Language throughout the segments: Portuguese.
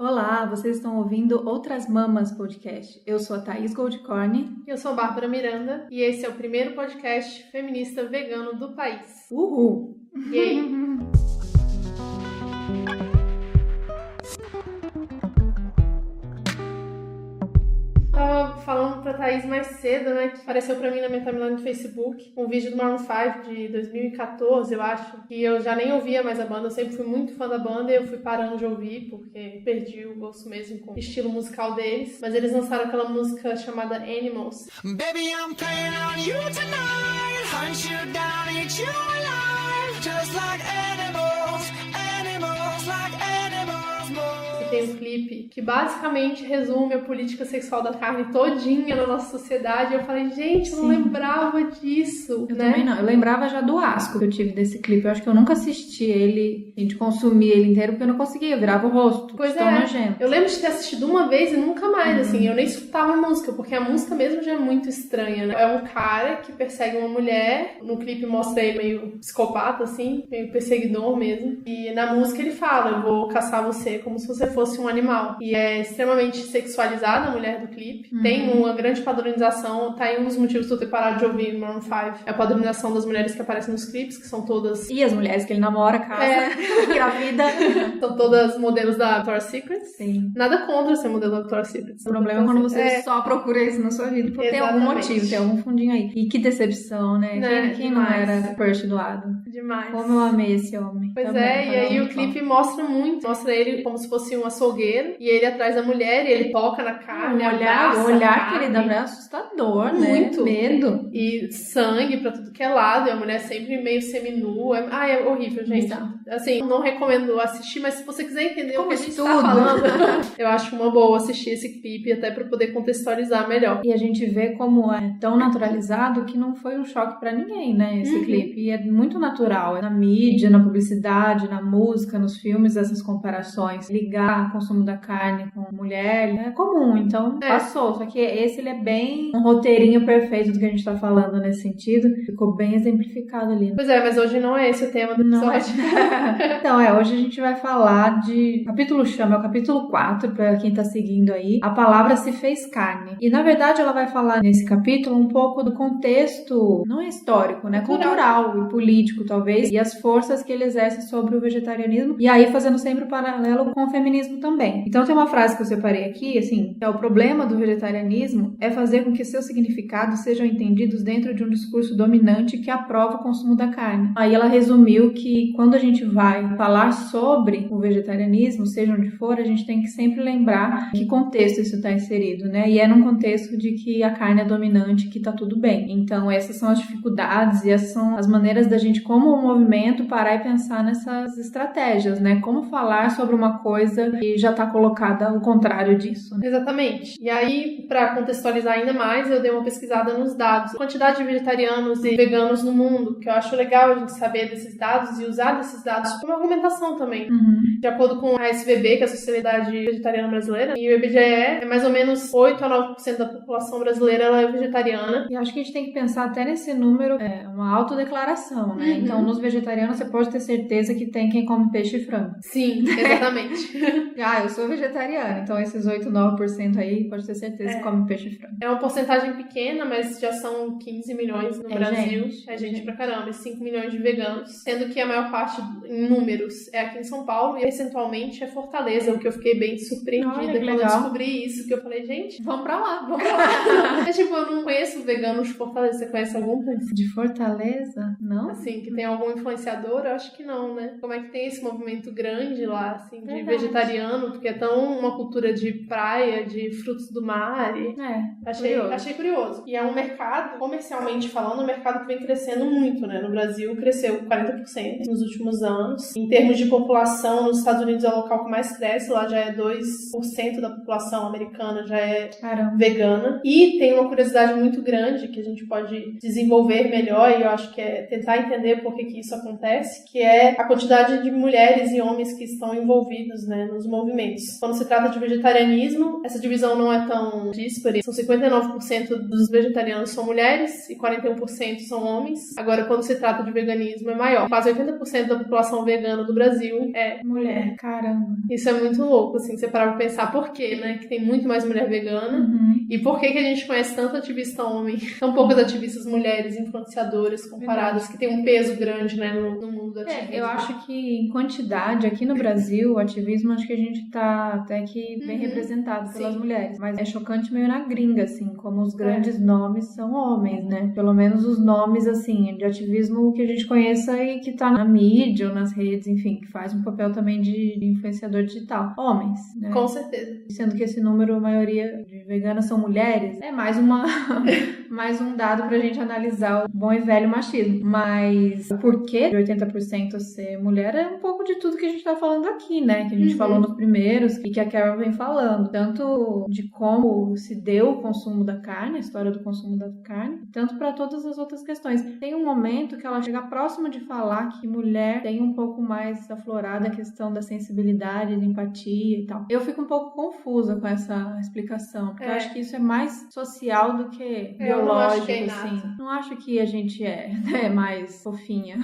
Olá, vocês estão ouvindo Outras Mamas Podcast. Eu sou a Thaís Goldcorn. Eu sou Bárbara Miranda e esse é o primeiro podcast feminista vegano do país. Uhul! Yay! Tava falando pra Thaís mais cedo, né, que apareceu pra mim na minha timeline do Facebook um vídeo do Maroon 5 de 2014, eu acho, que eu já nem ouvia mais a banda, eu sempre fui muito fã da banda e eu fui parando de ouvir porque perdi o gosto mesmo com o estilo musical deles, mas eles lançaram aquela música chamada Animals. Baby, I'm playing on you tonight. Hunt you down, eat you alive. Just like animals, animals, like animals, more. Tem um clipe que basicamente resume a política sexual da carne todinha na nossa sociedade. Eu falei, gente, eu não lembrava disso, Eu né? também não. Eu lembrava já do asco que eu tive desse clipe. Eu acho que eu nunca assisti ele, a gente consumia ele inteiro, porque eu não conseguia, eu virava o rosto. Pois tão é. nojento. Eu lembro de ter assistido uma vez e nunca mais, assim. Eu nem escutava a música, porque a música mesmo já é muito estranha, né? É um cara que persegue uma mulher. No clipe mostra ele meio psicopata, assim, meio perseguidor mesmo. E na música ele fala, eu vou caçar você como se você fosse um animal. E é extremamente sexualizada a mulher do clipe. Tem uma grande padronização. Tá aí um dos motivos de eu ter parado de ouvir Maroon 5. É a padronização das mulheres que aparecem nos clipes, que são todas... E as mulheres que ele namora, casa, engravida. São todas modelos da Victoria's Secret. Sim. Nada contra ser modelo da Victoria's Secret. O problema é quando você só procura isso na sua vida, porque tem algum Exatamente. motivo, tem algum fundinho aí. E que decepção, né? Quem não Demais. era crush do Adam? Demais. Como eu amei esse homem. Pois Também, é, e aí o clipe mostra muito. Mostra ele como se fosse um açougueiro. E ele atrás da mulher, e ele toca na carne, O abraça olhar a que ele carne. dá pra ela é assustador, Muito. né? Medo. E sangue pra tudo que é lado. E a mulher sempre meio seminua. É horrível, gente. Bizarro. Assim, não recomendo assistir, mas se você quiser entender Como o que a gente estudo. tá falando, eu acho uma boa assistir esse clipe até pra poder contextualizar melhor. E a gente vê como é tão naturalizado que não foi um choque pra ninguém, né? Esse clipe. E é muito natural. É na mídia, na publicidade, na música, nos filmes, essas comparações. Ligar o consumo da carne com mulher é comum, então passou. Só que esse ele é bem um roteirinho perfeito do que a gente tá falando nesse sentido. Ficou bem exemplificado ali. Pois é, mas hoje não é esse o tema do Não. episódio. Então, hoje a gente vai falar de... O capítulo chama, é o capítulo 4, pra quem tá seguindo aí. A palavra se fez carne. E, na verdade, ela vai falar nesse capítulo um pouco do contexto, não é histórico, né? Cultural e político, talvez, e as forças que ele exerce sobre o vegetarianismo. E aí, fazendo sempre o paralelo com o feminismo também. Então, tem uma frase que eu separei aqui, assim, que é: o problema do vegetarianismo é fazer com que seus significados sejam entendidos dentro de um discurso dominante que aprova o consumo da carne. Aí ela resumiu que quando a gente vai falar sobre o vegetarianismo, seja onde for, a gente tem que sempre lembrar que contexto isso está inserido, né? E é num contexto de que a carne é dominante, que tá tudo bem. Então essas são as dificuldades e essas são as maneiras da gente, como um movimento, parar e pensar nessas estratégias, né? Como falar sobre uma coisa que já tá colocada ao contrário disso, né? Exatamente. E aí, pra contextualizar ainda mais, eu dei uma pesquisada nos dados. A quantidade de vegetarianos e veganos no mundo, que eu acho legal a gente saber desses dados e usar desses dados como argumentação também. De acordo com a SVB, que é a Sociedade Vegetariana Brasileira, e o IBGE, é mais ou menos 8 a 9% da população brasileira ela é vegetariana. E acho que a gente tem que pensar até nesse número, uma autodeclaração, né? Então, nos vegetarianos, você pode ter certeza que tem quem come peixe e frango. Sim, exatamente. Eu sou vegetariana, então esses 8, 9% aí, pode ter certeza que come peixe e frango. É uma porcentagem pequena, mas já são 15 milhões no Brasil. Gente, É gente pra caramba. E 5 milhões de veganos. Sendo que a maior parte, em números, é aqui em São Paulo e, percentualmente, é Fortaleza. O que eu fiquei bem surpreendida Olha, que quando eu legal. descobri isso. Que eu falei, gente, Vamos pra lá. vamos lá. Mas, tipo, eu não conheço veganos de Fortaleza. Você conhece algum? De Fortaleza? Não? Assim, que tem algum influenciador? Eu acho que não, né? Como é que tem esse movimento grande lá, assim, de Verdade. vegetariano? Porque é tão uma cultura de praia, de frutos do mar e... Achei curioso. E é um mercado, comercialmente falando, um mercado que vem crescendo muito, né? No Brasil cresceu 40% nos últimos anos. Em termos de população, nos Estados Unidos é o local que mais cresce, lá já é 2% da população americana já é vegana. E tem uma curiosidade muito grande que a gente pode desenvolver melhor, e eu acho que é tentar entender por que isso acontece, que é a quantidade de mulheres e homens que estão envolvidos, né, nos movimentos. Quando se trata de vegetarianismo, essa divisão não é tão díspare. São 59% dos vegetarianos são mulheres e 41% são homens. Agora, quando se trata de veganismo, é maior. Quase 80% da população vegana do Brasil é mulher. Caramba. Isso é muito louco, assim, você parar pra pensar por quê, né? Que tem muito mais mulher vegana. E por que a gente conhece tanto ativista homem, tão poucas ativistas mulheres, influenciadoras comparadas, que tem um peso grande, né, no mundo do ativismo. Eu acho que em quantidade, aqui no Brasil, o ativismo, acho que a gente tá até que bem representado pelas mulheres. Mas é chocante meio na gringa, assim, como os grandes nomes são homens, né? Pelo menos os nomes, assim, de ativismo que a gente conheça e que tá na mídia ou nas redes, enfim, que faz um papel também de influenciador digital. Homens, né? Com certeza. Sendo que esse número, a maioria de veganas são mulheres, é mais um dado pra gente analisar o bom e velho machismo. Mas o porquê de 80% ser mulher é um pouco de tudo que a gente tá falando aqui, né? Que a gente falou nos primeiros e que a Carol vem falando. Tanto de como se deu o consumo da carne, a história do consumo da carne, tanto para todas as outras questões. Tem um momento que ela chega próximo de falar que mulher tem um pouco mais aflorada a questão da sensibilidade, da empatia e tal. Eu fico um pouco confusa com essa explicação, porque eu acho que isso é mais social do que biológico, assim. Não acho que a gente é mais fofinha.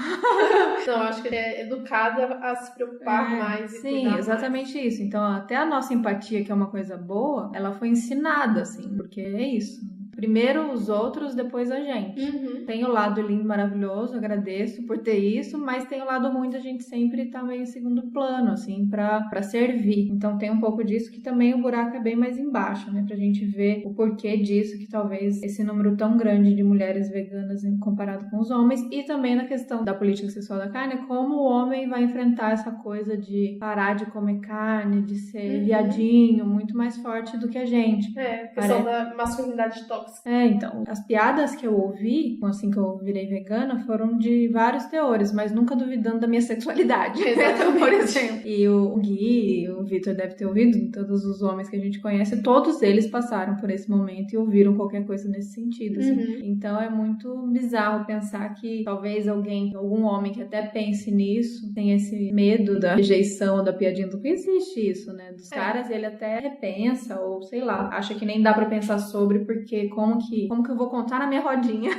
Não, acho que é educada a se preocupar mais e sim, exatamente mais. Isso. Então, até a nossa empatia, que é uma coisa boa, ela foi ensinada, assim, porque é isso. Primeiro os outros, depois a gente. Tem o lado lindo, maravilhoso, agradeço por ter isso, mas tem o lado ruim da gente sempre estar meio em segundo plano, assim, pra servir. Então tem um pouco disso que também o buraco é bem mais embaixo, né? Pra gente ver o porquê disso, que talvez esse número tão grande de mulheres veganas comparado com os homens, e também na questão da política sexual da carne, como o homem vai enfrentar essa coisa de parar de comer carne, de ser viadinho, muito mais forte do que a gente. A questão da masculinidade tóxica. Então, as piadas que eu ouvi, assim que eu virei vegana, foram de vários teores, mas nunca duvidando da minha sexualidade. Exatamente. Por exemplo. E o Gui, o Vitor deve ter ouvido, todos os homens que a gente conhece, todos eles passaram por esse momento e ouviram qualquer coisa nesse sentido, assim. Então é muito bizarro pensar que talvez algum homem que até pense nisso, tenha esse medo da rejeição, da piadinha do que existe isso, né? Dos caras, ele até repensa, ou sei lá, acha que nem dá pra pensar sobre, porque como que eu vou contar na minha rodinha?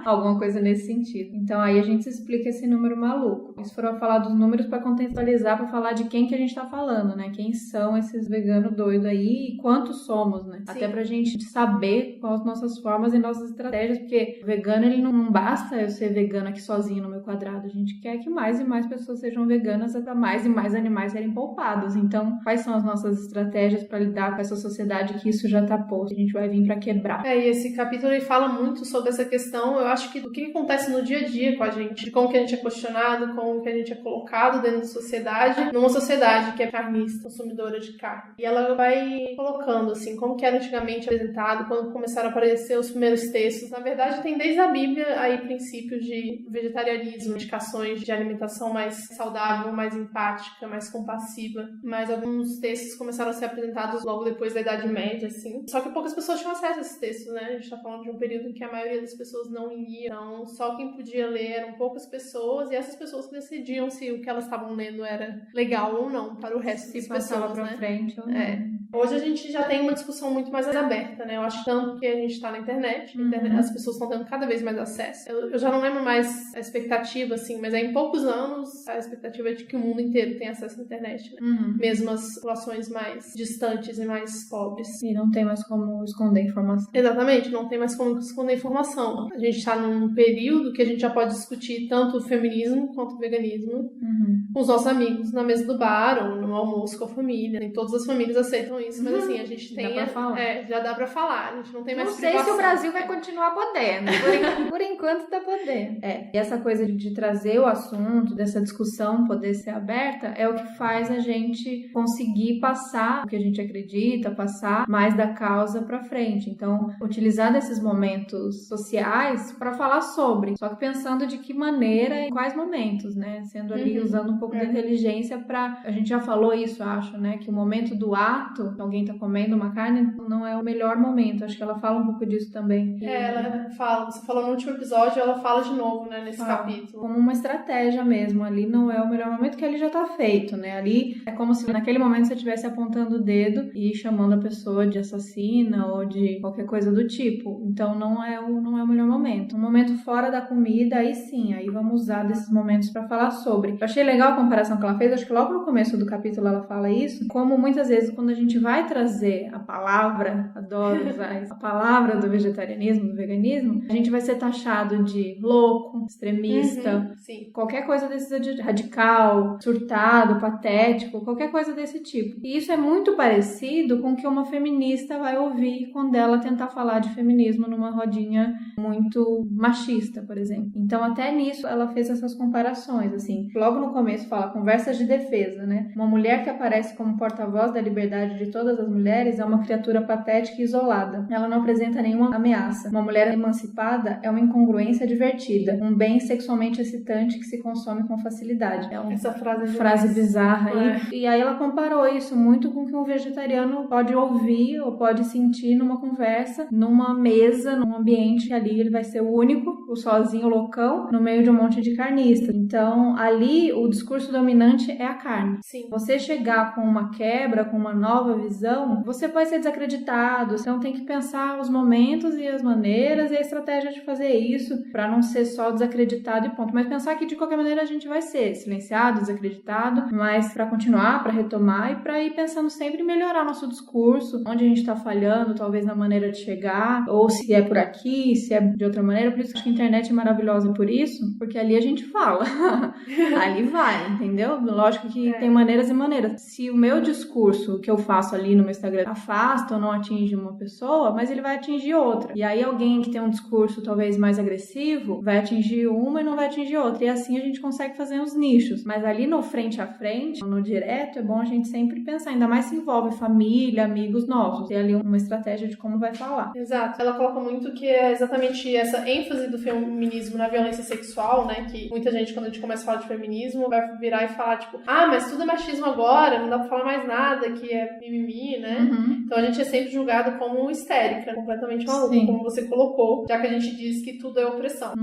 Alguma coisa nesse sentido. Então aí a gente explica esse número maluco. Eles foram falar dos números pra contextualizar, pra falar de quem que a gente tá falando, né? Quem são esses veganos doidos aí e quantos somos, né? Sim. Até pra gente saber quais as nossas formas e nossas estratégias, porque o vegano, ele não basta eu ser vegano aqui sozinho no meu quadrado. A gente quer que mais e mais pessoas sejam veganas, até mais e mais animais serem poupados. Então, quais são as nossas estratégias pra lidar com essa sociedade que isso já tá posto? A gente vai vir pra quebrar. E esse capítulo ele fala muito sobre essa questão, eu acho que do que acontece no dia a dia com a gente, de como que a gente é questionado, como que a gente é colocado dentro da sociedade, numa sociedade que é carnista, consumidora de carne. E ela vai colocando, assim, como que era antigamente apresentado, quando começaram a aparecer os primeiros textos. Na verdade, tem desde a Bíblia aí princípios de vegetarianismo, indicações de alimentação mais saudável, mais empática, mais compassiva. Mas alguns textos começaram a ser apresentados logo depois da Idade Média, assim. Só que poucas pessoas tinham acesso a esses textos, né? A gente tá falando de um período em que a maioria das pessoas não lia, então só quem podia ler eram poucas pessoas, e essas pessoas que decidiam se o que elas estavam lendo era legal ou não para o resto das pessoas, pra né? frente ou não. Hoje a gente já tem uma discussão muito mais aberta, né? Eu acho tanto que a gente tá na internet, as pessoas estão tendo cada vez mais acesso. Eu já não lembro mais a expectativa, assim, mas em poucos anos a expectativa é de que o mundo inteiro tenha acesso à internet, né? Mesmo as populações mais distantes e mais pobres. E não tem mais como esconder informação. Exatamente, não tem mais como esconder informação. A gente tá num período que a gente já pode discutir tanto o feminismo quanto o veganismo com os nossos amigos na mesa do bar ou no almoço com a família. Nem todas as famílias aceitam isso, mas assim, a gente tem... já dá pra falar. A gente não tem mais privação. Não sei se o Brasil vai continuar podendo. Por enquanto tá podendo. E essa coisa de trazer o assunto, dessa discussão poder ser aberta, é o que faz a gente conseguir passar o que a gente acredita, passar mais da causa pra frente. Então, utilizar desses momentos sociais para falar sobre, só que pensando de que maneira e quais momentos, né? Sendo ali usando um pouco da inteligência para... A gente já falou isso, acho, né? Que o momento do ato, que alguém tá comendo uma carne, não é o melhor momento. Acho que ela fala um pouco disso também. Ela fala, você falou no último episódio, ela fala de novo, né, nesse capítulo. Como uma estratégia mesmo, ali não é o melhor momento, que ali já tá feito, né? Ali é como se naquele momento você estivesse apontando o dedo e chamando a pessoa de assassina ou de qualquer coisa do tipo. Então não é o melhor momento. Um momento fora da comida, aí sim, aí vamos usar desses momentos para falar sobre. Eu achei legal a comparação que ela fez, acho que logo no começo do capítulo ela fala isso, como muitas vezes quando a gente vai trazer a palavra, adoro usar isso, a palavra do vegetarianismo, do veganismo, a gente vai ser taxado de louco, extremista, qualquer coisa desse radical, surtado, patético, qualquer coisa desse tipo. E isso é muito parecido com o que uma feminista vai ouvir quando ela tentar falar de feminismo numa rodinha muito machista, por exemplo. Então até nisso ela fez essas comparações, assim. Logo no começo fala conversas de defesa, né? Uma mulher que aparece como porta-voz da liberdade de todas as mulheres é uma criatura patética e isolada. Ela não apresenta nenhuma ameaça. Uma mulher emancipada é uma incongruência divertida, um bem sexualmente excitante que se consome com facilidade. É essa frase bizarra aí. E aí ela comparou isso muito com o que um vegetariano pode ouvir ou pode sentir numa conversa, numa mesa, num ambiente que ali ele vai ser o único, o sozinho, o loucão, no meio de um monte de carnista. Então, ali o discurso dominante é a carne. Sim. Você chegar com uma quebra, com uma nova visão, você pode ser desacreditado. Então tem que pensar os momentos e as maneiras e a estratégia de fazer isso para não ser só desacreditado e ponto. Mas pensar que de qualquer maneira a gente vai ser silenciado, desacreditado, mas para continuar, para retomar e para ir pensando sempre em melhorar nosso discurso, onde a gente está falhando, talvez na maneira de chegar, ou se é por aqui, se é de outra maneira. Por isso que acho que a internet é maravilhosa por isso, porque ali a gente fala. Ali vai, entendeu? Lógico que tem maneiras e maneiras. Se o meu discurso que eu faço ali no meu Instagram afasta ou não atinge uma pessoa, mas ele vai atingir outra. E aí alguém que tem um discurso talvez mais agressivo vai atingir uma e não vai atingir outra. E assim a gente consegue fazer uns nichos. Mas ali no frente a frente, no direto, é bom a gente sempre pensar. Ainda mais se envolve família, amigos nossos. Ter ali uma estratégia de como vai falar. Exato. Ela coloca muito que é exatamente essa ênfase do feminismo na violência sexual, né? Que muita gente, quando a gente começa a falar de feminismo, vai virar e falar, tipo, mas tudo é machismo agora, não dá pra falar mais nada, que é mimimi, né? Então a gente é sempre julgado como histérica, completamente maluca, como você colocou, já que a gente diz que tudo é opressão.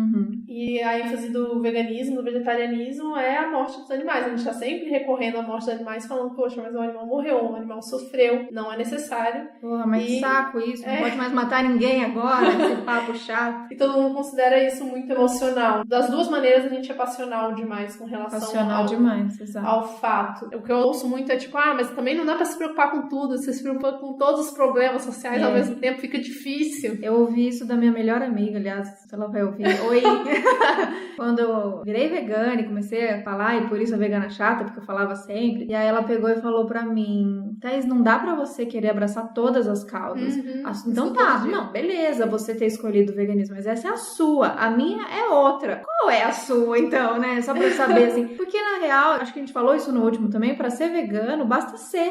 E a ênfase do veganismo, do vegetarianismo, é a morte dos animais. A gente tá sempre recorrendo à morte dos animais, falando, poxa, mas o animal morreu, o animal sofreu, não é necessário. Porra, mas saco isso, não pode mais matar ninguém agora, esse papo chato. E todo mundo considera isso muito emocional. Das duas maneiras, a gente é passional demais com relação ao fato. O que eu ouço muito é tipo, mas também não dá pra se preocupar com tudo, você se preocupa com todos os problemas sociais ao mesmo tempo, fica difícil. Eu ouvi isso da minha melhor amiga, aliás, se ela vai ouvir. Oi! Quando eu virei vegana e comecei a falar, e por isso a vegana chata, porque eu falava sempre, e aí ela pegou e falou pra mim, Thaís, não dá pra você querer abraçar todas as causas. Então tá, não, beleza, você ter escolhido o veganismo, mas essa é a sua, a minha é outra. Qual é a sua, então, né? Só pra eu saber, assim, porque na real, acho que a gente falou isso no último também, pra ser vegano, basta ser.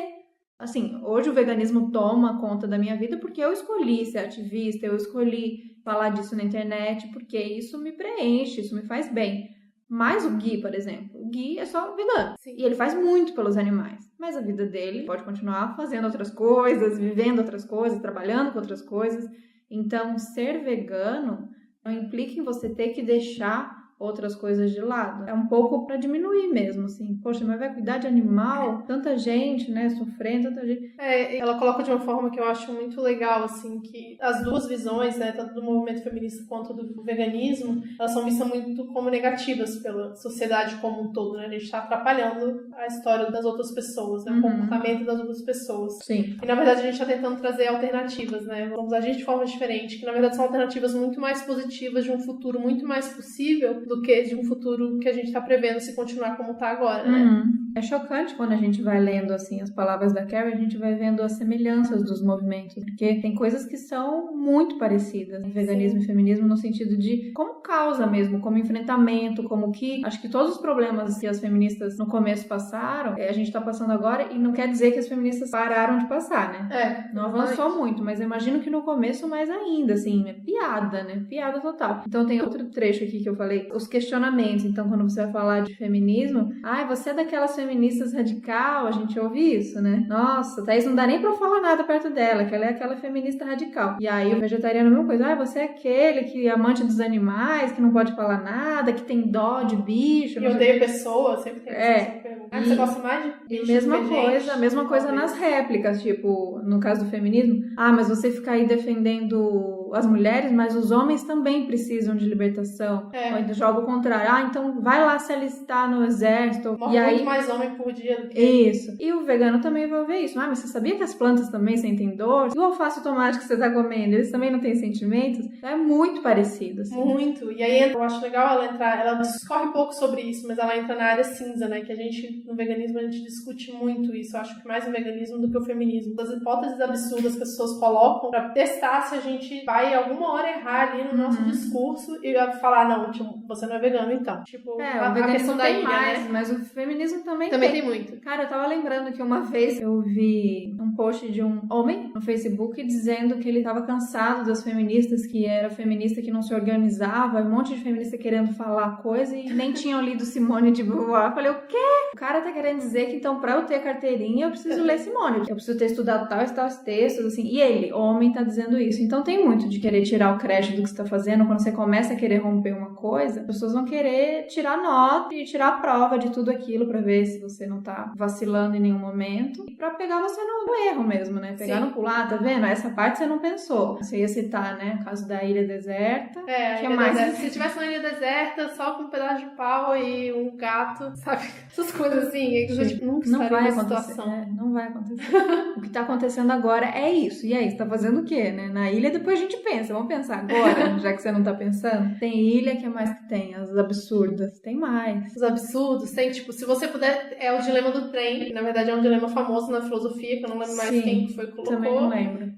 Assim, hoje o veganismo toma conta da minha vida porque eu escolhi ser ativista, eu escolhi falar disso na internet, porque isso me preenche, isso me faz bem. Mas o Gui, por exemplo, o Gui é só vegano. Sim. E ele faz muito pelos animais. Mas a vida dele pode continuar fazendo outras coisas, vivendo outras coisas, trabalhando com outras coisas. Então, ser vegano não implica em você ter que deixar outras coisas de lado. É um pouco pra diminuir mesmo, assim. Poxa, mas vai cuidar de animal? Tanta gente, né, sofrendo, tanta gente. Ela coloca de uma forma que eu acho muito legal, assim, que as duas visões, né, tanto do movimento feminista quanto do veganismo, elas são vistas muito como negativas pela sociedade como um todo, né? A gente tá atrapalhando a história das outras pessoas, né? O comportamento das outras pessoas. Sim. E, na verdade, a gente tá tentando trazer alternativas, né? Vamos agir de forma diferente, que, na verdade, são alternativas muito mais positivas de um futuro muito mais possível do que de um futuro que a gente tá prevendo se continuar como tá agora, né? É chocante quando a gente vai lendo, assim, as palavras da Carrie, a gente vai vendo as semelhanças dos movimentos, porque tem coisas que são muito parecidas em veganismo e feminismo, no sentido de como causa mesmo, como enfrentamento, como que, acho que todos os problemas que as feministas no começo passaram, a gente tá passando agora, e não quer dizer que as feministas pararam de passar, né? Não avançou muito, mas eu imagino que no começo mais ainda, assim, é piada, né? Piada total. Então tem outro trecho aqui que eu falei, os questionamentos. Então quando você vai falar de feminismo, você é daquelas feministas radical, a gente ouve isso, né? Nossa, Thaís não dá nem pra falar nada perto dela, que ela é aquela feminista radical. E aí o vegetariano é a mesma coisa, você é aquele que é amante dos animais, que não pode falar nada, que tem dó de bicho. E odeia pessoas, sempre tem essa pergunta. Você gosta mais de bicho? Mesma coisa nas réplicas, tipo, no caso do feminismo, mas você fica aí defendendo as mulheres, mas os homens também precisam de libertação. Ou então joga o contrário. Então vai lá se alistar no exército. Morre muito mais homem por dia do que... Isso. E o vegano também vai ver isso. Mas você sabia que as plantas também sentem dor? E o alface e o tomate que você tá comendo, eles também não têm sentimentos? É muito parecido, assim. Muito. E aí eu acho legal ela entrar, ela discorre um pouco sobre isso, mas ela entra na área cinza, né? Que a gente, no veganismo, a gente discute muito isso. Eu acho que mais o veganismo do que o feminismo. Das hipóteses absurdas que as pessoas colocam pra testar se a gente vai alguma hora errar ali no nosso discurso e falar, não, tipo, você não é vegano, então. Tipo, a questão da ilha, mais, né? Mas o feminismo também tem muito. Cara, eu tava lembrando que uma vez eu vi um post de um homem no Facebook dizendo que ele tava cansado das feministas, que era feminista que não se organizava, um monte de feminista querendo falar coisa e nem tinham lido Simone de Beauvoir. Eu falei, o quê? O cara tá querendo dizer que então pra eu ter carteirinha eu preciso ler Simone, eu preciso ter estudado tais textos, assim. E ele, homem, tá dizendo isso. Então tem muito de querer tirar o crédito do que você tá fazendo. Quando você começa a querer romper uma coisa, as pessoas vão querer tirar nota e tirar a prova de tudo aquilo pra ver se você não tá vacilando em nenhum momento e pra pegar você no erro mesmo, né? Pegar no pular, tá vendo? Essa parte você não pensou. Você ia citar, né? O caso da ilha deserta. Que é mais? Deserta. Se tivesse uma ilha deserta só com um pedaço de pau e um gato, sabe? Essas coisas assim, que a gente nunca não vai nessa acontecer. situação. Não vai acontecer. O que tá acontecendo agora é isso. E aí, você tá fazendo o quê, né? Na ilha depois a gente pensa. Vamos pensar agora, já que você não tá pensando. Tem ilha, que é mais que tem? As absurdas. Tem mais. Os absurdos, tem tipo, se você puder, é o dilema do trem, que na verdade é um dilema famoso na filosofia, que eu não lembro mais quem foi que colocou. Também não lembro.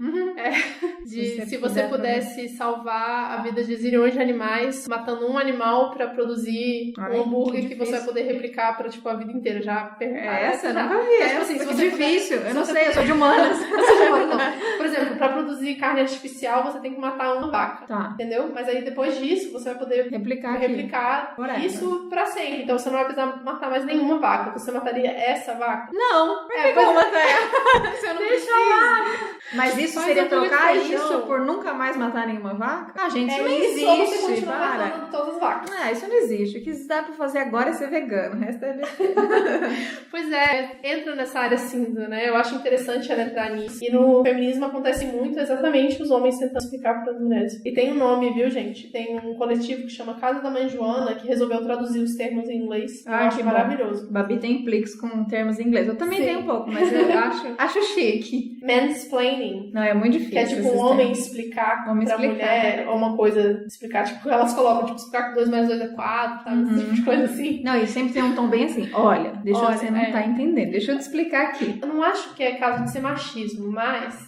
Se você pudesse salvar a vida de zilhões de animais, matando um animal pra produzir um hambúrguer que você vai poder replicar pra, tipo, a vida inteira. Já essa eu nunca vi. Tipo assim, se você difícil. Eu não sei, eu sou de humanas. Por exemplo, pra produzir carne artificial, você tem que matar uma vaca. Tá. Entendeu? Mas aí depois disso, você vai poder replicar isso pra sempre. Então você não vai precisar matar mais nenhuma vaca. Você mataria essa vaca? Não. Por que eu vou matar ela? Você não precisa. Mas isso seria trocar isso por nunca mais matar nenhuma vaca? Gente, isso não existe. Só você continua matando todas as vacas. Isso não existe. O que dá pra fazer agora é ser vegano. O resto é besteira. Pois é, entra nessa área cinza, né? Eu acho interessante ela entrar nisso. E no feminismo acontece muito exatamente os homens tentando explicar para as mulheres. E tem um nome, viu, gente? Tem um coletivo que chama Casa da Mãe Joana, que resolveu traduzir os termos em inglês. Eu acho maravilhoso. Babi tem pliques com termos em inglês. Eu também tenho um pouco, mas eu acho chique. Mansplaining. Não, é muito difícil. Que é tipo um homem explicar pra mulher ou uma coisa, explicar, tipo, elas colocam, tipo, explicar que 2 mais 2 é 4, sabe? Esse tipo de coisa assim. Não, e sempre tem um tom bem assim, olha, você não tá entendendo, deixa eu te explicar aqui. Eu não acho que é caso de ser machismo, mas...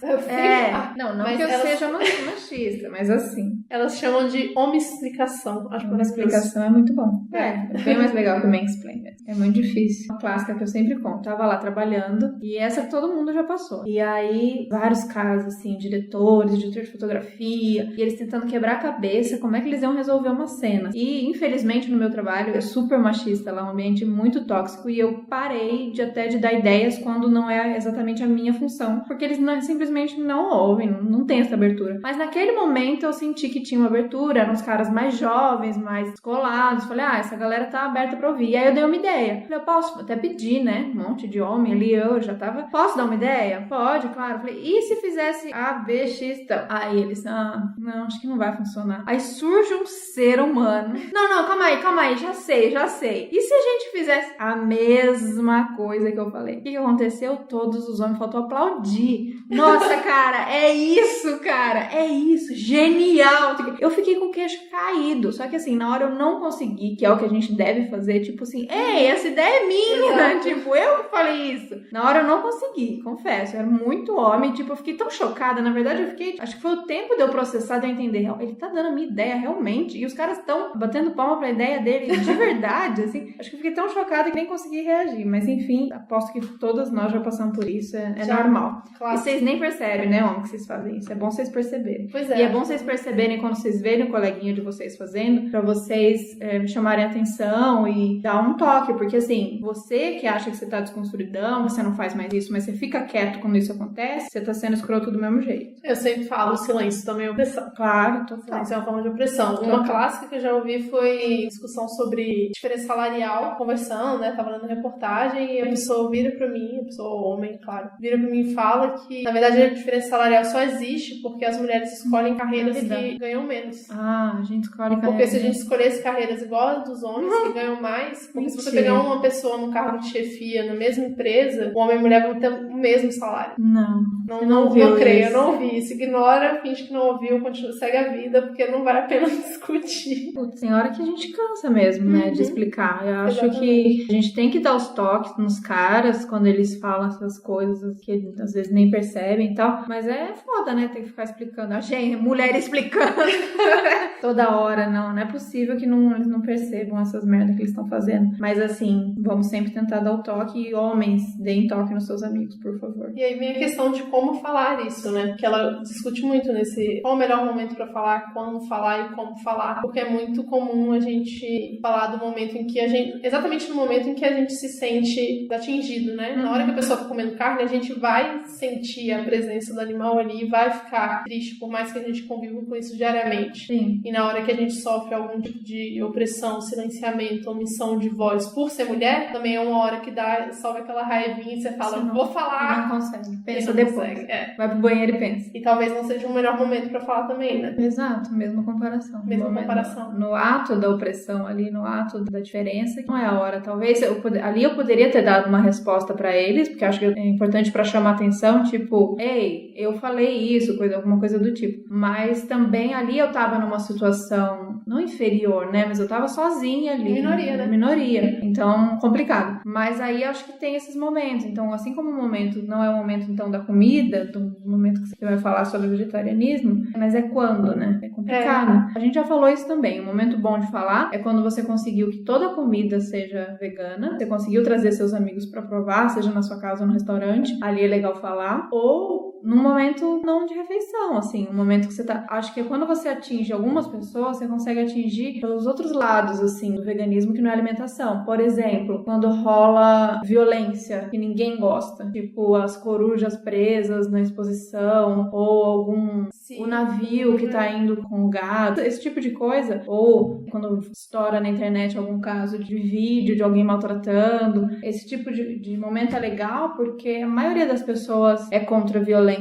Não que eu seja machista, mas assim. Elas chamam de homiexplicação. Acho que homiexplicação é muito bom. É bem mais legal que o mansplaining. É muito difícil. Uma clássica que eu sempre conto. Tava lá trabalhando e essa todo mundo já passou. E aí, vários casos, assim, diretor de fotografia, e eles tentando quebrar a cabeça como é que eles iam resolver uma cena. E, infelizmente, no meu trabalho, é super machista lá, um ambiente muito tóxico, e eu parei de dar ideias quando não é exatamente a minha função, porque eles simplesmente não ouvem, não tem essa abertura. Mas naquele momento eu senti que tinha uma abertura, eram uns caras mais jovens, mais descolados, falei, essa galera tá aberta pra ouvir. E aí eu dei uma ideia. Falei, eu posso até pedir, né? Um monte de homem ali, eu já tava, posso dar uma ideia? Pode, claro. Falei, e se se fizesse A, B, X, então? Aí eles, não, acho que não vai funcionar. Aí surge um ser humano. Não, calma aí, já sei. E se a gente fizesse a mesma coisa que eu falei? O que aconteceu? Todos os homens faltou aplaudir. Nossa, cara, é isso, genial. Eu fiquei com o queixo caído, só que assim, na hora eu não consegui, que é o que a gente deve fazer, tipo assim, ei, essa ideia é minha, tipo, eu que falei isso. Na hora eu não consegui, confesso, eu era muito homem, tipo, eu fiquei tão chocada, na verdade eu fiquei, acho que foi o tempo de eu processar, de eu entender, ele tá dando a minha ideia realmente, e os caras estão batendo palma pra ideia dele de verdade, assim, acho que eu fiquei tão chocada que nem consegui reagir, mas enfim, aposto que todas nós já passamos por isso, é normal. Claro. E vocês nem percebem, né, homem, que vocês fazem isso, é bom vocês perceberem. Pois é. E é bom vocês perceberem quando vocês verem o coleguinha de vocês fazendo, pra vocês chamarem atenção e dar um toque, porque assim, você que acha que você tá desconstruidão, você não faz mais isso, mas você fica quieto quando isso acontece, você tá sendo escroto do mesmo jeito. Eu sempre falo, o silêncio também é opressão. Claro, total. Silêncio é uma forma de opressão. Uma clássica que eu já ouvi foi discussão sobre diferença salarial, conversando, né, tava dando reportagem, e a pessoa vira pra mim, a pessoa homem, claro, vira pra mim e fala que, na verdade, a diferença salarial só existe porque as mulheres escolhem carreiras que ganham menos. A gente escolhe carreiras. Porque se a gente escolhesse carreiras igual as dos homens, que ganham mais, porque se você pegar uma pessoa no cargo de chefia na mesma empresa, o homem e a mulher vão ter o mesmo salário. Não creio, eu não ouvi isso. Ignora, finge que não ouviu, continua, segue a vida, porque não vale a pena discutir. Putz, tem hora que a gente cansa mesmo, né, de explicar. Eu acho que a gente tem que dar os toques nos caras quando eles falam essas coisas que às vezes nem percebem e tal, mas é foda, né, tem que ficar explicando. A gente, mulher explicando toda hora, não é possível que eles não percebam essas merdas que eles estão fazendo. Mas assim, vamos sempre tentar dar o toque, e homens, deem toque nos seus amigos, por favor. E aí vem a questão de como falar isso, né? Que ela discute muito nesse qual o melhor momento pra falar, quando falar e como falar, porque é muito comum a gente falar do momento em que a gente, exatamente no momento em que a gente se sente atingido, né? Na hora que a pessoa tá comendo carne, a gente vai sentir a presença do animal ali e vai ficar triste, por mais que a gente conviva com isso diariamente. Sim. E na hora que a gente sofre algum tipo de opressão, silenciamento, omissão de voz por ser mulher, também é uma hora que sobe aquela raivinha e você fala, vou falar. Não consegue. Pensa depois. Vai pro banheiro e pensa. E talvez não seja o melhor momento pra falar também, né? Exato, mesma comparação. No ato da opressão ali, no ato da diferença, não é a hora. Talvez ali eu poderia ter dado uma resposta pra eles, porque eu acho que é importante pra chamar atenção, tipo, ei, eu falei isso, alguma coisa do tipo. Mas também ali eu tava numa situação, não inferior, né? Mas eu tava sozinha ali. Minoria, né? Minoria. Então, complicado. Mas aí eu acho que tem esses momentos. Então, assim como o momento não é o momento, então, da comida, do momento que você vai falar sobre vegetarianismo, mas é quando, né? É complicado. A gente já falou isso também. Um momento bom de falar é quando você conseguiu que toda a comida seja vegana, você conseguiu trazer seus amigos pra provar, seja na sua casa ou no restaurante, ali é legal falar, ou num momento não de refeição, assim, um momento que você tá... Acho que quando você atinge algumas pessoas, você consegue atingir pelos outros lados, assim, do veganismo, que não é alimentação. Por exemplo, quando rola violência que ninguém gosta, tipo as corujas presas na exposição, ou o navio que tá indo com o gado, esse tipo de coisa, ou quando estoura na internet algum caso de vídeo de alguém maltratando, esse tipo de momento é legal, porque a maioria das pessoas é contra a violência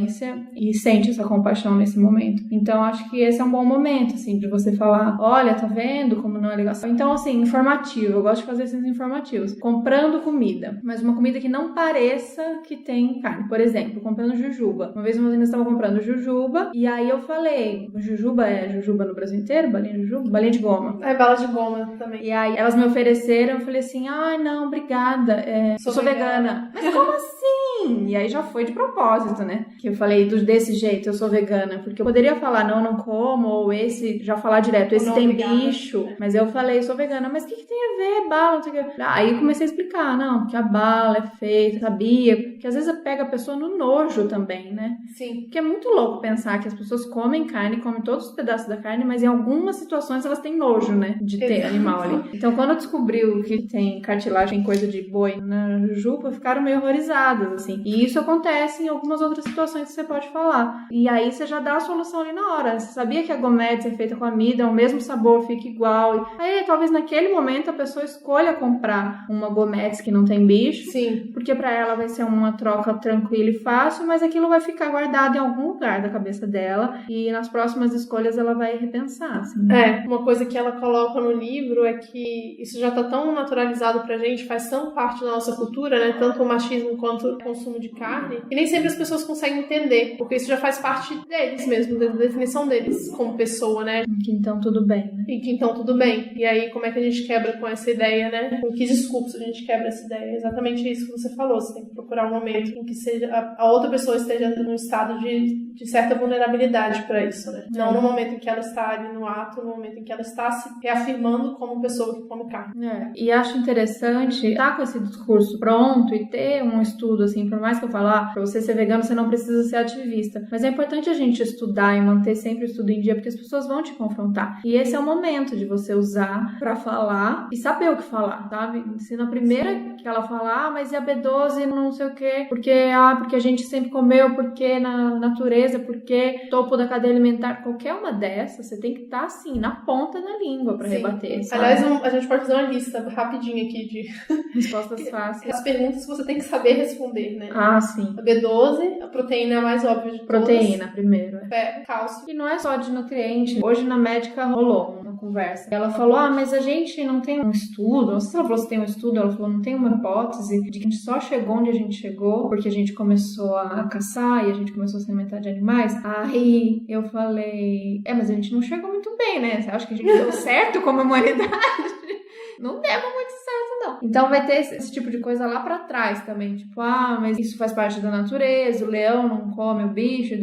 e sente essa compaixão nesse momento. Então, acho que esse é um bom momento, assim, de você falar, olha, tá vendo como não é legal? Então, assim, informativo, eu gosto de fazer esses informativos. Comprando comida, mas uma comida que não pareça que tem carne. Por exemplo, comprando jujuba. Uma vez nós estávamos comprando jujuba, e aí eu falei, jujuba é jujuba no Brasil inteiro? Balinha de jujuba? Balinha de goma. É bala de goma também. E aí elas me ofereceram, eu falei assim, ai, não, obrigada, eu sou vegana. Mas como assim? E aí já foi de propósito, né? Que eu falei desse jeito, eu sou vegana, porque eu poderia falar, não como, ou esse, já falar direto, esse tem bicho, mas eu falei, sou vegana, mas o que tem a ver, bala, não sei o que. Aí comecei a explicar, não, porque a bala é feita, sabia, porque às vezes pega a pessoa no nojo também, né? Sim. Porque é muito louco pensar que as pessoas comem carne, comem todos os pedaços da carne, mas em algumas situações elas têm nojo, né, de ter animal ali. Então quando descobriu que tem cartilagem, coisa de boi na jujuba, ficaram meio horrorizadas, assim, assim. E isso acontece em algumas outras situações que você pode falar. E aí você já dá a solução ali na hora. Você sabia que a Gometes é feita com amida, o mesmo sabor fica igual. Aí talvez naquele momento a pessoa escolha comprar uma Gometes que não tem bicho. Sim. Porque pra ela vai ser uma troca tranquila e fácil, mas aquilo vai ficar guardado em algum lugar da cabeça dela. E nas próximas escolhas ela vai repensar, assim. Uma coisa que ela coloca no livro é que isso já tá tão naturalizado pra gente, faz tão parte da nossa cultura, né? Tanto o machismo quanto o consumo de carne, e nem sempre as pessoas conseguem entender, porque isso já faz parte deles mesmo, da definição deles como pessoa, né? Que então tudo bem, né? E que então tudo bem. E aí, como é que a gente quebra com essa ideia, né? Com que discurso a gente quebra essa ideia? É exatamente isso que você falou. Você tem que procurar um momento em que seja a outra pessoa esteja num estado de certa vulnerabilidade pra isso, né? Não no momento em que ela está ali no ato, no momento em que ela está se reafirmando como pessoa que come carne. E acho interessante estar com esse discurso pronto e ter um estudo, assim, por mais que eu falar, pra você ser vegano, você não precisa ser ativista. Mas é importante a gente estudar e manter sempre o estudo em dia, porque as pessoas vão te confrontar. E esse é o momento de você usar pra falar e saber o que falar, sabe? Se na primeira que ela falar, mas e a B12 não sei o quê, porque a gente sempre comeu, porque na natureza, porque topo da cadeia alimentar, qualquer uma dessas, você tem que estar, assim, na ponta da língua pra rebater, sabe? Aliás, a gente pode fazer uma lista rapidinha aqui de respostas fáceis. As perguntas que você tem que saber responder, né? Sim. A B12, a proteína é a mais óbvia de todas. Proteína, primeiro. Ferro, cálcio. E não é só de nutriente. Hoje na médica rolou uma conversa. Ela falou, mas a gente não tem um estudo. Não sei se ela falou se tem um estudo. Ela falou, não tem uma hipótese de que a gente só chegou onde a gente chegou porque a gente começou a caçar e a gente começou a se alimentar de animais. Aí eu falei, mas a gente não chegou muito bem, né? Você acha que a gente deu certo como humanidade? Não demos muito certo, não. Então vai ter esse tipo de coisa lá pra trás também. Tipo, mas isso faz parte da natureza, o leão não come o bicho,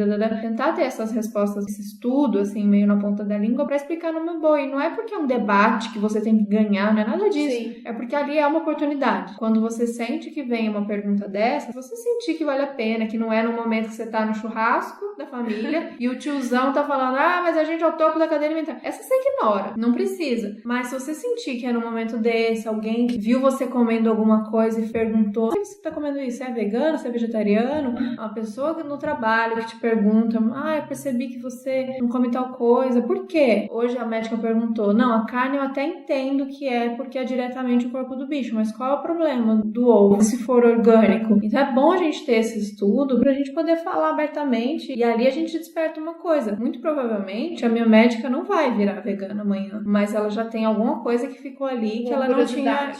Tentar ter essas respostas, esse estudo, assim, meio na ponta da língua pra explicar no meu boi. Não é porque é um debate que você tem que ganhar, não é nada disso. Sim. É porque ali é uma oportunidade. Quando você sente que vem uma pergunta dessa, você sentir que vale a pena, que não é no momento que você tá no churrasco da família e o tiozão tá falando, mas a gente é o topo da cadeia alimentar. Essa você ignora, não precisa. Mas se você sentir que é no momento desse, alguém que viu você comendo alguma coisa e perguntou, por que você tá comendo isso? Você é vegano? Você é vegetariano? Uma pessoa no trabalho que te pergunta, eu percebi que você não come tal coisa, por quê? Hoje a médica perguntou, não, a carne eu até entendo que é porque é diretamente o corpo do bicho, mas qual é o problema do ovo, se for orgânico? Então é bom a gente ter esse estudo pra gente poder falar abertamente e ali a gente desperta uma coisa. Muito provavelmente a minha médica não vai virar vegana amanhã, mas ela já tem alguma coisa que ficou ali que ela não tinha,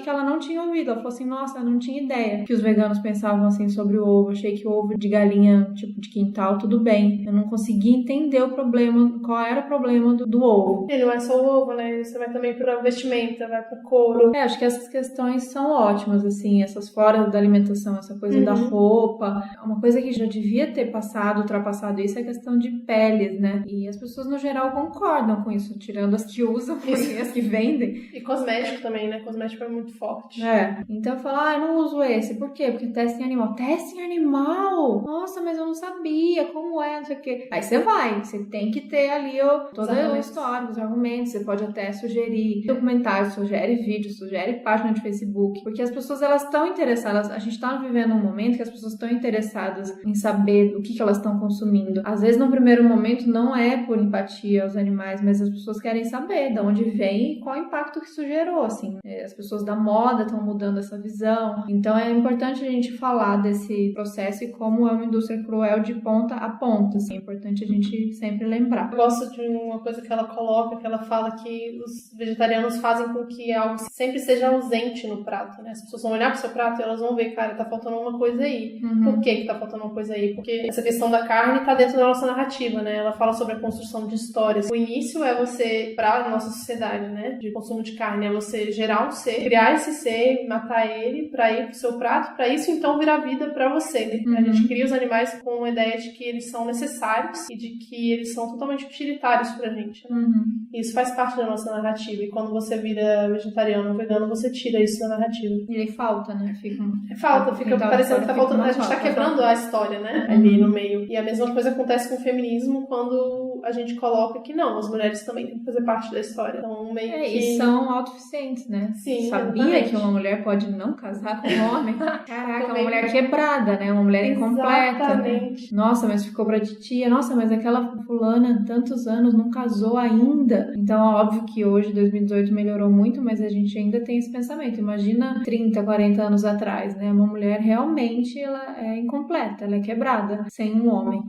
que ela não tinha ouvido. Ela falou assim, nossa, eu não tinha ideia que os veganos pensavam assim sobre o ovo. Achei que o ovo de galinha, tipo de quintal, tudo bem. Eu não conseguia entender o problema, qual era o problema do ovo. E não é só o ovo, né? Você vai também pra vestimenta, vai pra couro. Acho que essas questões são ótimas, assim, essas fora da alimentação, essa coisa da roupa. Uma coisa que já devia ter ultrapassado isso é a questão de peles, né? E as pessoas no geral concordam com isso, tirando as que usam e as que vendem. E cosmético também, né? Cosmético é muito forte. Então eu falo, eu não uso esse. Por quê? Porque teste em animal. Teste em animal? Nossa, mas eu não sabia. Como é? Não sei o quê. Aí você tem que ter ali todo o histórico, os argumentos. Você pode até sugerir documentários, sugere vídeos, sugere página de Facebook. Porque as pessoas, elas estão interessadas. A gente tá vivendo um momento que as pessoas estão interessadas em saber o que elas estão consumindo. Às vezes, no primeiro momento, não é por empatia aos animais, mas as pessoas querem saber de onde vem e qual o impacto que isso gerou, assim. As pessoas da moda estão mudando essa visão. Então é importante a gente falar desse processo e como é uma indústria cruel de ponta a ponta, assim. É importante a gente sempre lembrar. Eu gosto de uma coisa que ela coloca, que ela fala que os vegetarianos fazem com que algo sempre seja ausente no prato, né? As pessoas vão olhar pro seu prato e elas vão ver, cara, tá faltando uma coisa aí. Por que tá faltando uma coisa aí? Porque essa questão da carne tá dentro da nossa narrativa, né? Ela fala sobre a construção de histórias. O início é você, pra nossa sociedade, né? De consumo de carne, é você gerar um ser, criar esse ser, matar ele pra ir pro seu prato, pra isso então virar vida pra você. A gente cria os animais com a ideia de que eles são necessários e de que eles são totalmente utilitários pra gente, né? Isso faz parte da nossa narrativa, e quando você vira vegetariano ou vegano, você tira isso da narrativa. E aí falta, né? Fica parecendo que tá faltando, a gente tá quebrando a história, né? Ali no meio. E a mesma coisa acontece com o feminismo quando a gente coloca que não, as mulheres também têm que fazer parte da história. Então, meio que... E são autossuficientes, né? Sim, Sabia exatamente. que uma mulher pode não casar com um homem? Caraca, Também. uma mulher quebrada, né? Uma mulher incompleta. Exatamente. Né? Nossa, mas ficou pra titia. Nossa, mas aquela fulana, tantos anos, não casou ainda. Então, óbvio que hoje, 2018, melhorou muito, mas a gente ainda tem esse pensamento. Imagina 30, 40 anos atrás, né? Uma mulher realmente, ela é incompleta, ela é quebrada, sem um homem.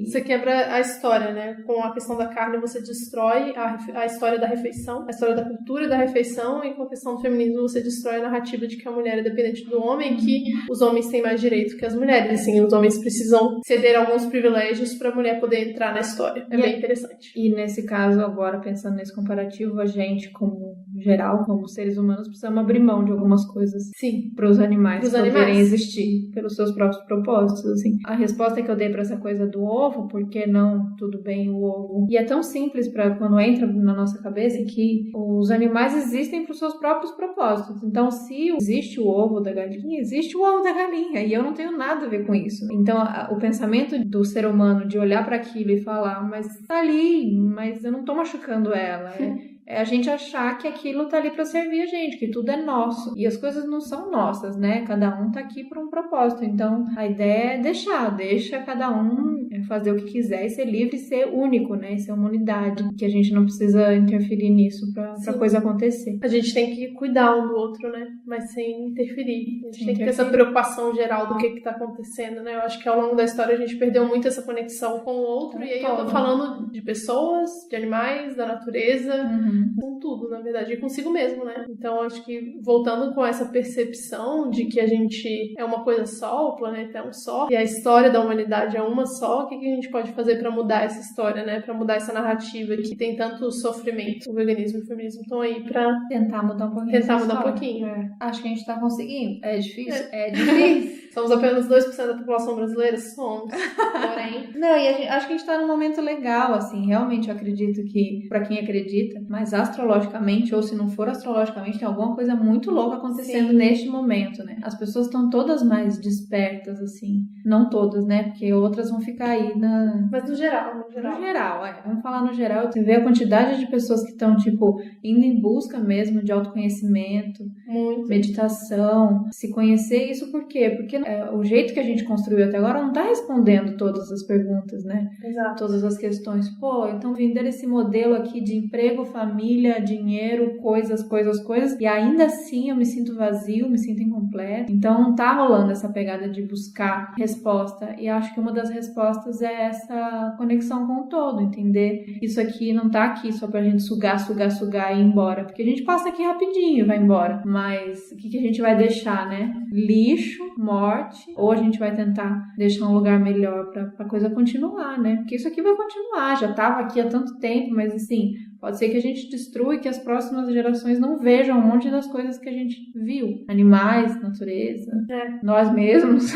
Você quebra a história, né? Com a questão da carne, você destrói a história da refeição, a história da cultura da refeição, e com a questão do feminismo, você destrói a narrativa de que a mulher é dependente do homem e que os homens têm mais direito que as mulheres. Assim, os homens precisam ceder alguns privilégios para a mulher poder entrar na história. É bem interessante. E nesse caso, agora, pensando nesse comparativo, a gente, como geral, como seres humanos, precisamos abrir mão de algumas coisas para os animais poderem existir pelos seus próprios propósitos. Assim. A resposta que eu dei para essa coisa do ovo, por que não tudo bem o ovo? E é tão simples para quando entra na nossa cabeça que os animais existem para os seus próprios propósitos. Então, se existe o ovo da galinha, existe o ovo da galinha. E eu não tenho nada a ver com isso. Então, o pensamento do ser humano de olhar para aquilo e falar, mas tá ali, mas eu não tô machucando ela. É a gente achar que aquilo tá ali pra servir a gente, que tudo é nosso. E as coisas não são nossas, né? Cada um tá aqui por um propósito. Então, a ideia é deixa cada um fazer o que quiser e ser livre e ser único, né? E ser uma unidade. Que a gente não precisa interferir nisso pra coisa acontecer. A gente tem que cuidar um do outro, né? Mas sem interferir. A gente tem que ter essa preocupação geral do que tá acontecendo, né? Eu acho que ao longo da história a gente perdeu muito essa conexão com o outro. E aí eu tô falando de pessoas, de animais, da natureza... com tudo, na verdade, e consigo mesmo, né? Então, acho que voltando com essa percepção de que a gente é uma coisa só, o planeta é um só, e a história da humanidade é uma só, o que a gente pode fazer pra mudar essa história, né? Pra mudar essa narrativa que tem tanto sofrimento. O veganismo e o feminismo estão aí pra... tentar mudar um pouquinho. Acho que a gente tá conseguindo. É difícil? É difícil. Somos apenas 2% da população brasileira? Somos. Porém... Não, e acho que a gente tá num momento legal, assim. Realmente, eu acredito que, pra quem acredita, mas astrologicamente, ou se não for astrologicamente, tem alguma coisa muito louca acontecendo neste momento, né? As pessoas estão todas mais despertas, assim. Não todas, né? Porque outras vão ficar aí na... Mas no geral. No geral. Vamos falar no geral. Você vê a quantidade de pessoas que estão, tipo, indo em busca mesmo de autoconhecimento, meditação, se conhecer. Isso por quê? Porque o jeito que a gente construiu até agora não tá respondendo todas as perguntas, né? Exato. Todas as questões. Pô, então vender esse modelo aqui de emprego, família, dinheiro, coisas, e ainda assim eu me sinto vazio, me sinto incompleto. Então tá rolando essa pegada de buscar resposta, e acho que uma das respostas é essa conexão com o todo, entender isso aqui não tá aqui só pra gente sugar e ir embora, porque a gente passa aqui rapidinho e vai embora, mas o que a gente vai deixar, né? Lixo, morte, ou a gente vai tentar deixar um lugar melhor pra coisa continuar, né? Porque isso aqui vai continuar, já tava aqui há tanto tempo, mas assim, pode ser que a gente destrua e que as próximas gerações não vejam um monte das coisas que a gente viu. Animais, natureza, nós mesmos.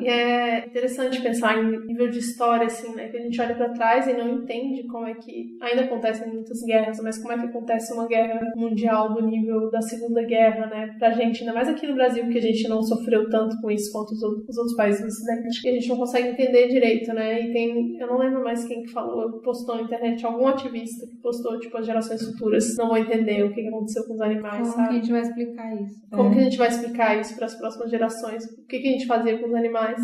E é interessante pensar em nível de história, assim, né? Que a gente olha pra trás e não entende como é que... Ainda acontecem muitas guerras, mas como é que acontece uma guerra mundial do nível da Segunda Guerra, né? Pra gente, ainda mais aqui no Brasil, que a gente não sofreu tanto com isso quanto os outros países do Ocidente. Que a gente não consegue entender direito, né? E tem... Eu não lembro mais quem que falou, postou na internet, algum ativista que postou, tipo, as gerações futuras não vão entender o que aconteceu com os animais, sabe? Como que a gente vai explicar isso? Como que a gente vai explicar isso para as próximas gerações? O que a gente fazia com os animais?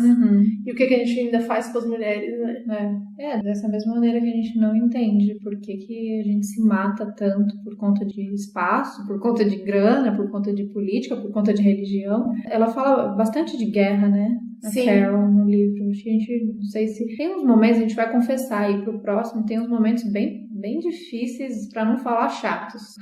E o que a gente ainda faz com as mulheres, né? Dessa mesma maneira que a gente não entende por que a gente se mata tanto por conta de espaço, por conta de grana, por conta de política, por conta de religião. Ela fala bastante de guerra, né? A Carol no livro. Acho que a gente, não sei se... Tem uns momentos, a gente vai confessar aí pro próximo, tem uns momentos bem difíceis, pra não falar chatos.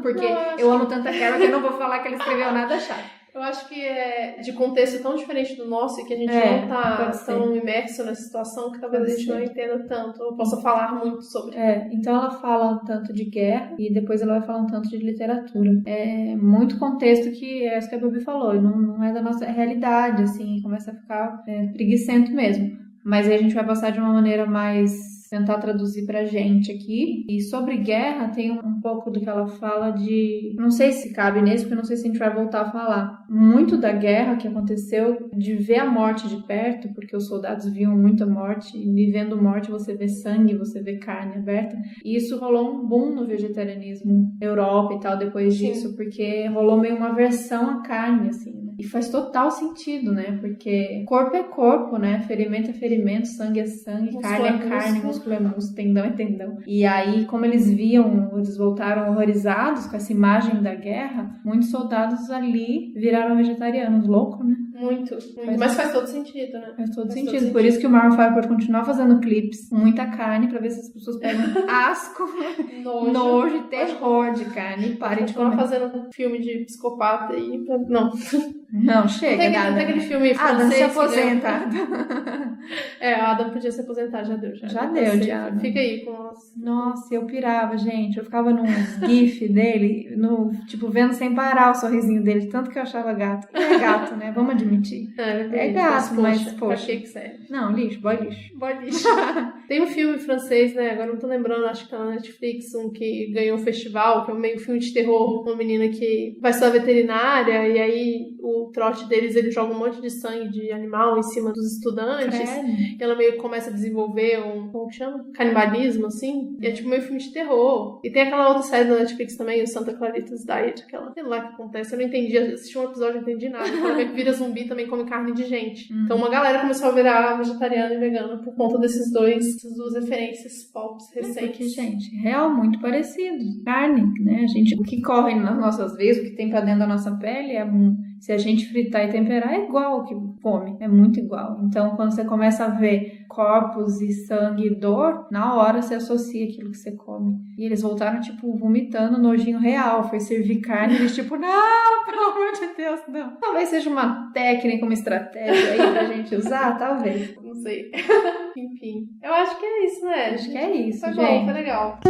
Porque eu amo tanto a Carol que eu não vou falar que ela escreveu nada chato. Eu acho que é de contexto tão diferente do nosso e que a gente não tá tão imerso nessa situação que talvez a gente não entenda tanto, ou possa falar muito sobre. Então ela fala um tanto de guerra e depois ela vai falar um tanto de literatura. É muito contexto que é isso que a Babi falou, não é da nossa realidade, assim, começa a ficar preguiçento mesmo. Mas aí a gente vai passar de uma maneira mais... tentar traduzir pra gente aqui. E sobre guerra, tem um pouco do que ela fala de... não sei se cabe nesse, porque não sei se a gente vai voltar a falar. Muito da guerra que aconteceu, de ver a morte de perto, porque os soldados viam muita morte, e vendo morte você vê sangue, você vê carne aberta. E isso rolou um boom no vegetarianismo, Europa e tal, depois disso, porque rolou meio uma aversão à carne, assim. E faz total sentido, né? Porque corpo é corpo, né? Ferimento é ferimento, sangue é sangue, carne é carne, músculo é músculo, tendão é tendão. E aí, como eles viam, eles voltaram horrorizados com essa imagem da guerra, muitos soldados ali viraram vegetarianos. Louco, né? Muito. Mas faz todo sentido, né? Faz todo sentido. Por isso que o Maroon 5 pode continuar fazendo clipes com muita carne, pra ver se as pessoas pegam asco, nojo e terror de carne e parem de comer. Fazendo um filme de psicopata aí. Não. Não, chega, nada. Tem aquele filme francês. Adam se aposenta. O Adam podia se aposentar, já deu. Já deu, de Adam. Fica aí com nós. Nossa, eu pirava, gente. Eu ficava num gif dele, vendo sem parar o sorrisinho dele, tanto que eu achava gato. E é gato, né? Vamos admitir. É gato, mas poxa. Pra que serve? Não, lixo, boy lixo. Boy lixo. Tem um filme francês, né? Agora não tô lembrando, acho que tá na Netflix, um que ganhou um festival, que é um meio filme de terror. Uma menina que vai estudar veterinária e aí o trote deles, ele joga um monte de sangue de animal em cima dos estudantes. E ela meio que começa a desenvolver como que chama? Canibalismo, assim. E é tipo meio filme de terror. E tem aquela outra série da Netflix também, o Santa Clarita's Diet, aquela, sei lá o que acontece. Eu não entendi, eu assisti um episódio, não entendi nada. Quando vira zumbi, também come carne de gente. Então uma galera começou a virar vegetariana e vegana por conta dessas duas referências pop recentes. Porque, gente, real, muito parecido. Carne, né? O que corre nas nossas veias, o que tem pra dentro da nossa pele se a gente fritar e temperar, é igual ao que come. É muito igual. Então, quando você começa a ver corpos e sangue e dor, na hora você associa aquilo que você come. E eles voltaram, vomitando nojinho real. Foi servir carne e eles, não, pelo amor de Deus, não. Talvez seja uma técnica, uma estratégia aí pra gente usar, talvez. Não sei. Enfim. Eu acho que é isso, né? Acho que é isso, foi gente. Bom, foi legal.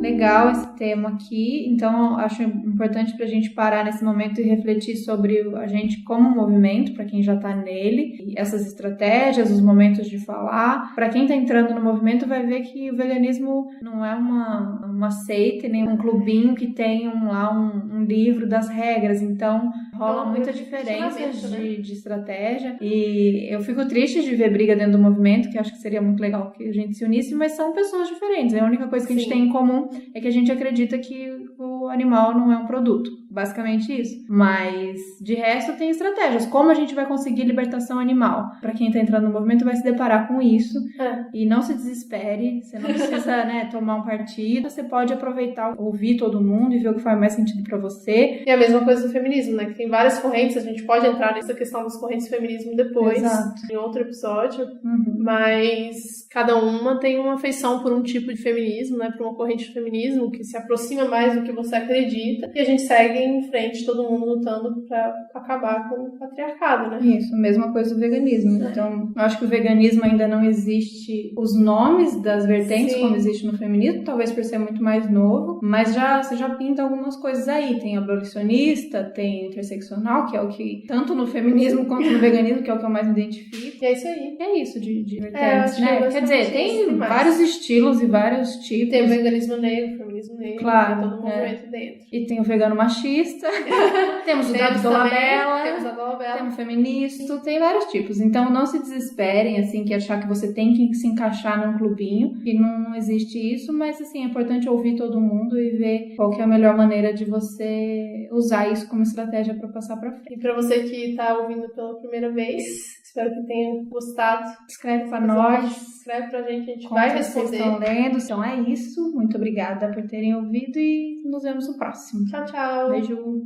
Legal esse tema aqui, então acho importante pra gente parar nesse momento e refletir sobre a gente como movimento, pra quem já tá nele, e essas estratégias, os momentos de falar. Pra quem tá entrando no movimento vai ver que o veganismo não é uma seita, nem um clubinho que tem um livro das regras, então rola muita diferença de estratégia, e eu fico triste de ver briga dentro do movimento, que acho que seria muito legal que a gente se unisse, mas são pessoas diferentes, a única coisa que a gente tem em comum é que a gente acredita que o animal não é um produto. Basicamente isso. Mas, de resto, tem estratégias. Como a gente vai conseguir libertação animal? Pra quem tá entrando no movimento vai se deparar com isso. E não se desespere. Você não precisa, tomar um partido. Você pode aproveitar, ouvir todo mundo e ver o que faz mais sentido pra você. E a mesma coisa do feminismo, né? Que tem várias correntes. A gente pode entrar nessa questão das correntes do feminismo depois. Exato. Em outro episódio. Mas cada uma tem uma afeição por um tipo de feminismo, né? Por uma corrente de feminismo que se aproxima mais do que você acredita. E a gente segue em frente, todo mundo lutando pra acabar com o patriarcado, né? Isso, mesma coisa do veganismo. Então, eu acho que o veganismo ainda não existe os nomes das vertentes como existe no feminismo, talvez por ser muito mais novo, mas você já pinta algumas coisas aí. Tem abolicionista, tem interseccional, que é o que, tanto no feminismo quanto no veganismo, que é o que eu mais me identifico. E é isso aí. É isso de vertentes, né? Quer dizer, tem mais. vários estilos e vários tipos. Tem o veganismo negro, o feminismo negro, claro, tem todo movimento dentro. E tem o vegano machista, temos o Dado Dolabella, temos a Dolabella, temos o feminista, tem vários tipos. Então não se desesperem, assim, que achar que você tem que se encaixar num clubinho, que não existe isso, mas assim, é importante ouvir todo mundo e ver qual que é a melhor maneira de você usar isso como estratégia para passar para frente. E para você que tá ouvindo pela primeira vez, espero que tenha gostado. Escreve para nós. Escreve pra gente, a gente vai responder. Vocês estão lendo. Então é isso. Muito obrigada por terem ouvido e nos vemos no próximo. Tchau, tchau. Beijo.